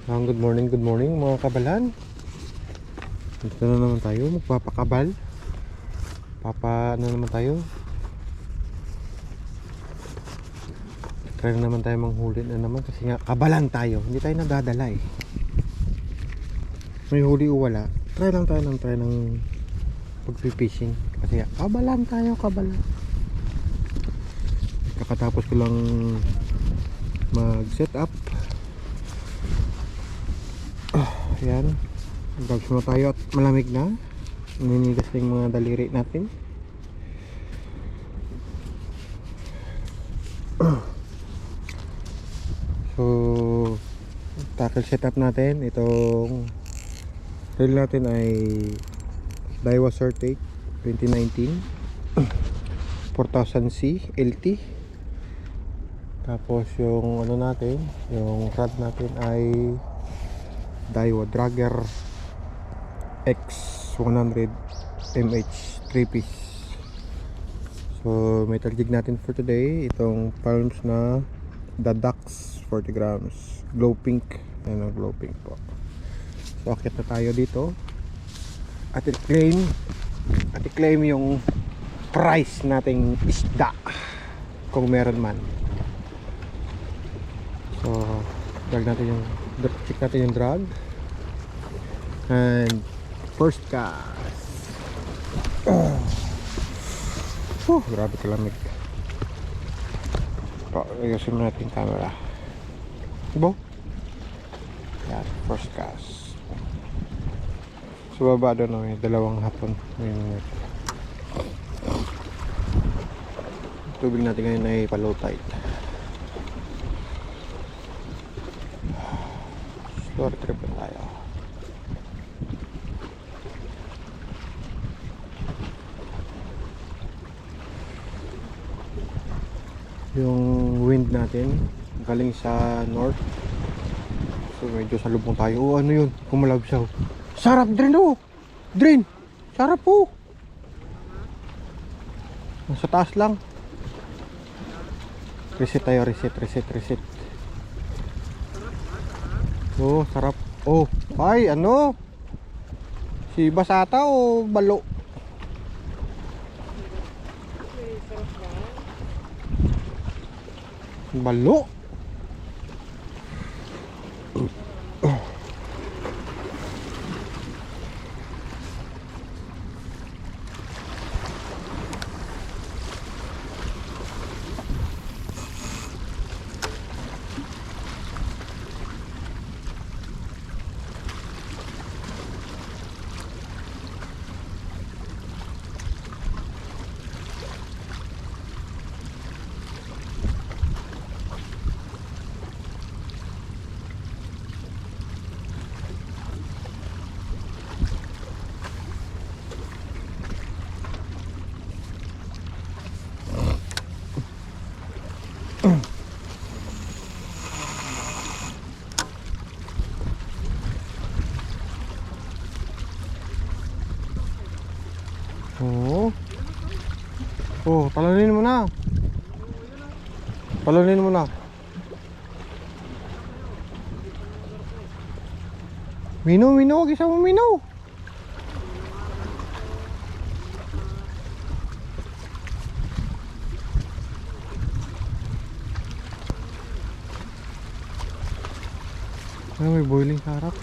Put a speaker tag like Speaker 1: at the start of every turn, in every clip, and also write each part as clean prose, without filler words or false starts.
Speaker 1: Good morning mga kabalan. Dito na naman tayo, magpapakabal. Ano naman tayo? Try na naman tayo manghuli na naman kasi nga kabalan tayo. Hindi tayo nagdadala eh. May huli o wala. Try ng pagpipishing. Kasi nga kabalan tayo, kabalan. Kakatapos ko lang mag-set up. Ayan, gloves muna tayo at malamig na. Ninigas na yung mga daliri natin. So, tackle setup natin. Itong reel natin ay Daiwa Sortate 2019 4000C LT. Tapos yung ano natin, yung rod natin ay Daiwa Dragger X100 MH 3 piece. So metal jig natin for today, itong palms na Dax 40 grams glow pink. Ayan ang glow pink po. So akit na tayo dito at i-claim yung price nating isda kung meron man. So check natin yung drag and first cast. Grabe kalamig. Ayusin mo natin yung camera. Bo? Yan, first cast. So baba doon, may dalawang hapon. Tubig natin ngayon ay pa-low tide. Slow trip na tayo. Yung wind natin galing sa north. So medyo salubong tayo. Oh, ano yun? Kumalabsaw. Sarap drain oh. Drain. Sarap po. Nasa taas lang. Reset tayo, reset. Oh, sarap. Oh, ay ano? Si Basata o Balo? Balo. Oh. Oh, palanin mo na. Palanin mo na. Mino, gisa mo mino. Ay, may boiling sa harap.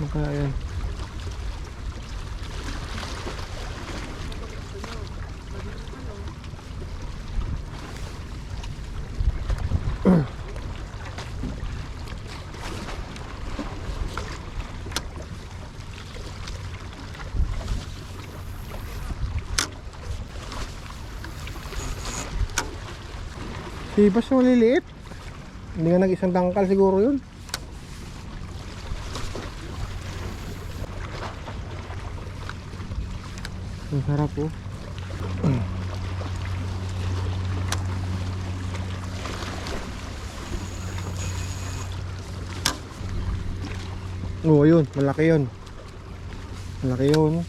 Speaker 1: Ano kaya yan? Sibas na maliliit. Hindi nga nag-isang dangkal siguro yun. Ang sarap po. Oh, yun, malaki yun. Malaki yun.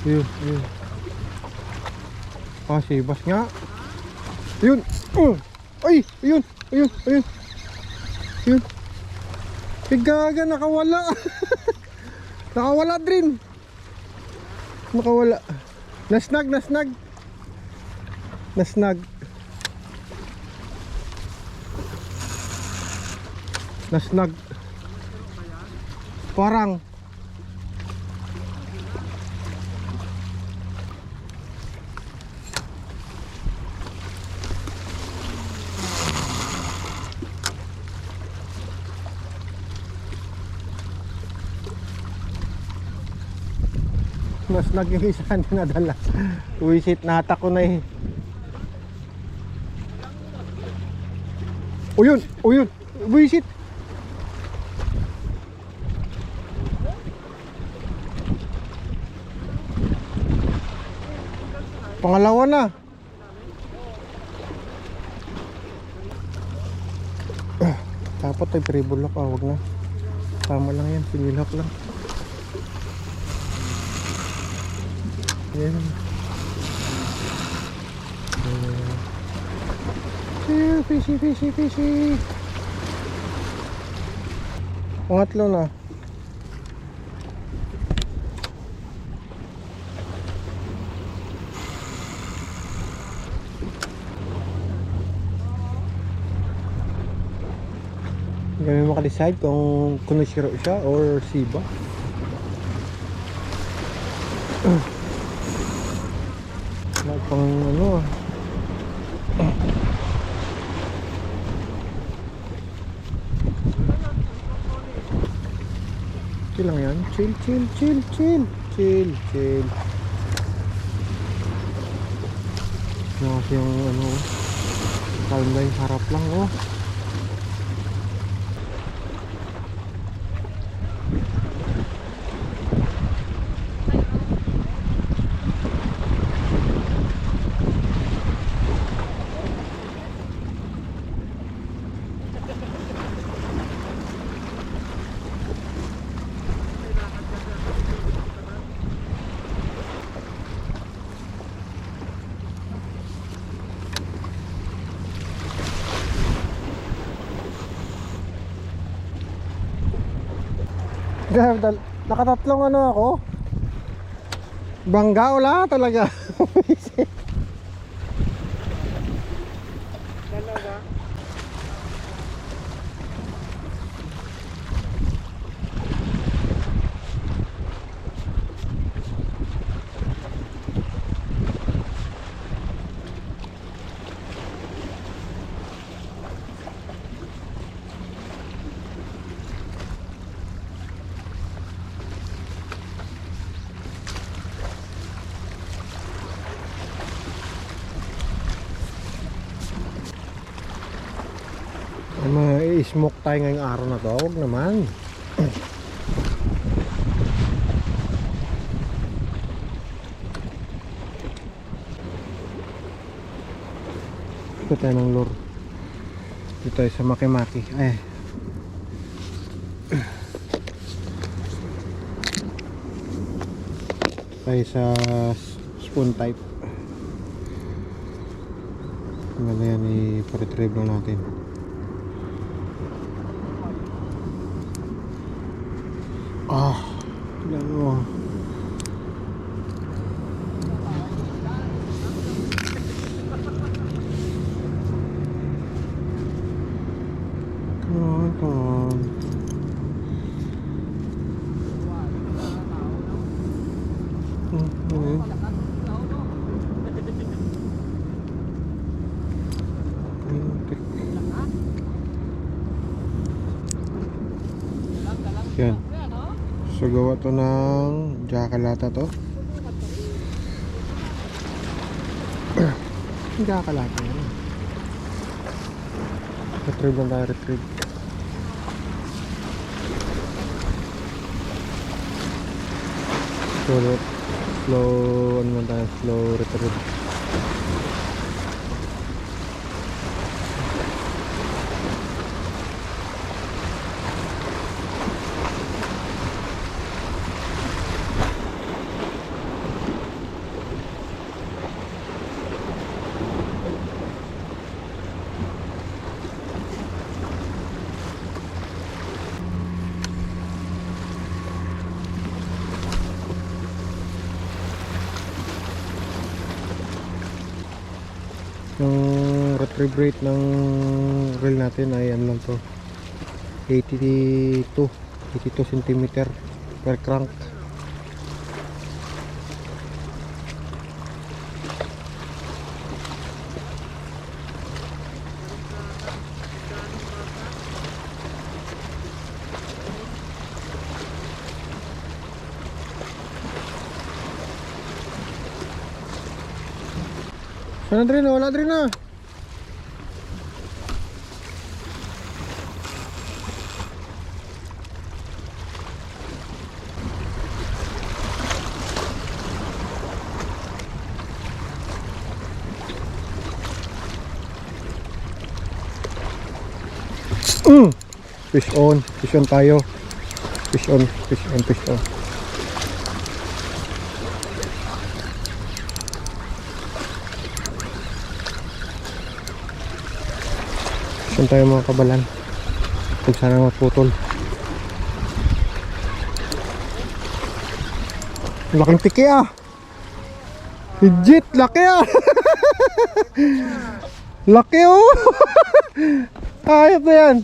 Speaker 1: Yun. Ah, sibas nga. Ayun. Ay, ayun. Ayun, ayun. Ayun. Pigaga, nakawala. Nakawala din. Nakawala. Nasnag, nasnag. Nasnag. Nasnag. Parang nasnag yung isa na nadala. Wisit, natak ko na eh. Uyun, uyun. Wisit. Pangalawa na. Dapat ay tribulok, wag na. Tama lang yan, sinilak lang. Yan. Fishy, fishy, fishy. Pangatlo na. Hindi kami makadecide kung Kunoshiro siya or Shiba. Wala pang ano. Chill lang yan. Chill, chill, chill, chill. Chill, chill. Kasi yung ano, kalma yung harap lang, oh. Nakatatlong ano ako. Bangga, wala talaga.
Speaker 2: Dalawa.
Speaker 1: I-smoke tayo ngayong araw na to. Huwag naman. Ito tayo ng lure. Dito tayo sa Makimaki. Ay. Tayo sa spoon type. Ano yan, i-retrieve lang natin. Ah, tignan mo. Come on, come on. Yan. So gawa to ng jakalata to. Jakalata yan. Retrieve lang tayo, retrieve. Slow ano lang tayo, slow retrieve. Yung retrieve rate ng reel natin ay ano lang to, 82 cm per crank. Sana Adrina, wala Adrina. Fish on tayo. Fish on. Fish tayo mga kabalan. Kung sana maputol. Laking tiki ah. Legit, laki ah. Laki oh. Ayos na yan.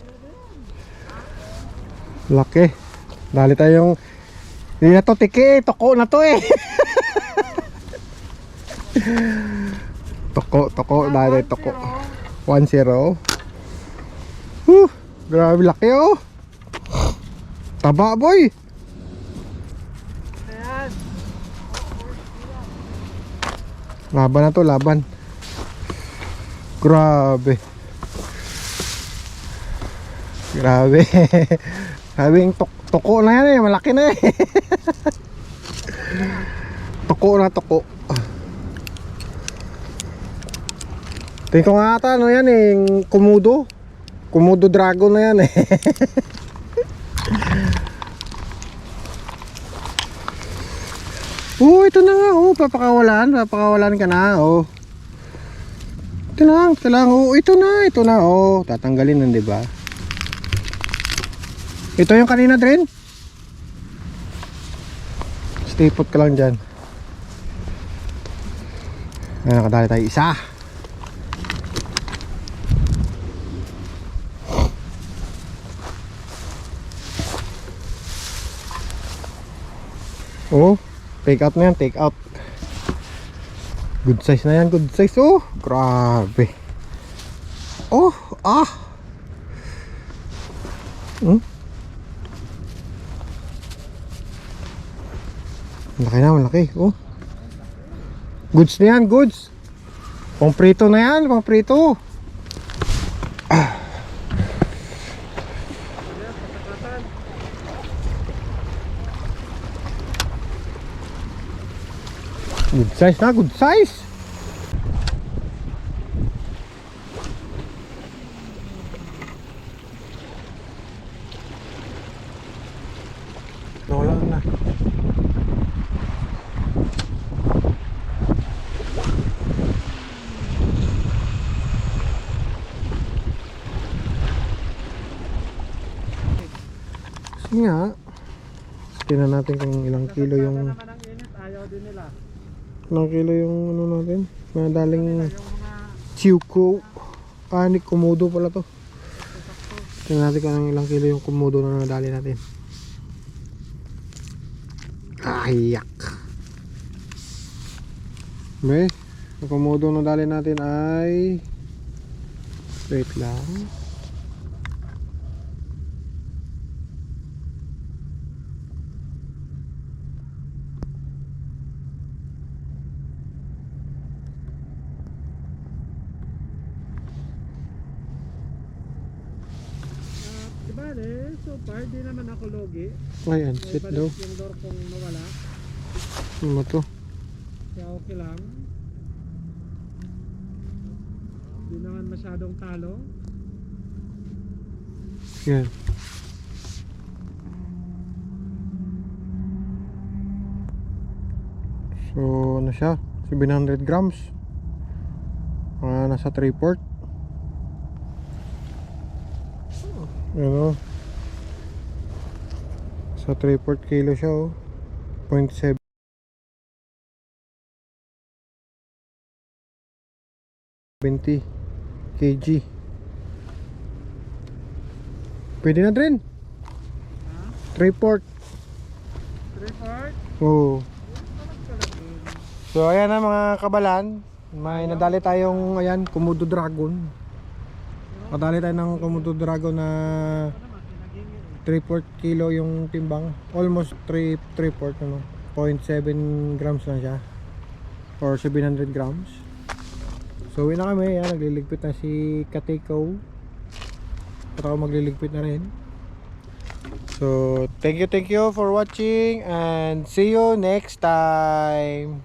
Speaker 1: Laki. Dali tayong, hindi na to tiki eh, toko na to eh. Toko, dali toko. 1-0. Grabe laki oh. Taba boy. Laban na to, laban. Grabe. Grabe yung toko na yan eh, malaki na eh. Toko. Tingin ko nga ata ano yan eh, yung Komodo dragon na yan eh. Oh, ito na nga oh, papakawalan ka na oh. Ito lang oh, ito na oh, tatanggalin nun, 'di ba? Ito yung kanina Dren. Stay put ka lang dyan. Ayan, nakadali tayo isa. Oh, take out na yan, take out. Good size na yan, good size. Oh, grabe. Oh, Malaki. Oh. Goods na yan, goods. Pamprito na yan, pamprito. Good size na, good size. Wala na. Kasi nga, tingnan natin kung ilang kilo yung ano natin. Madaling Chiuko. Ni Komodo pala to. Tingnan natin kung ilang kilo yung Komodo na nadali natin. Ayak. May, ang Komodo na nadali natin ay, wait lang.
Speaker 2: So far, di naman ako logi.
Speaker 1: Ayan, sit daw.
Speaker 2: Yung door kong nawala.
Speaker 1: Ano mo to?
Speaker 2: Kaya okay lang. Di naman masyadong talo.
Speaker 1: Yan. So, ano siya? 700 grams. Nasa 3/4. Ano? Sa 3/4 kilo siya oh. 0.7. 20 kg. Pwede na rin.
Speaker 2: Ha?
Speaker 1: 3/4.
Speaker 2: 3/4?
Speaker 1: Oo.
Speaker 2: Kalag-kalag din.
Speaker 1: So ayan na mga kabalan. May nadali tayong ayan, Komodo Dragon. Nadali tayo ng Komodo Dragon na
Speaker 2: Ano naman, kinagingin
Speaker 1: 3/4 kilo yung timbang. Almost 3/4 ano. 0.7 grams lang siya. Or 700 grams. So uwi na kami. Ayan, nagliligpit na si Kateko. At ako magliligpit na rin. So thank you for watching and see you next time.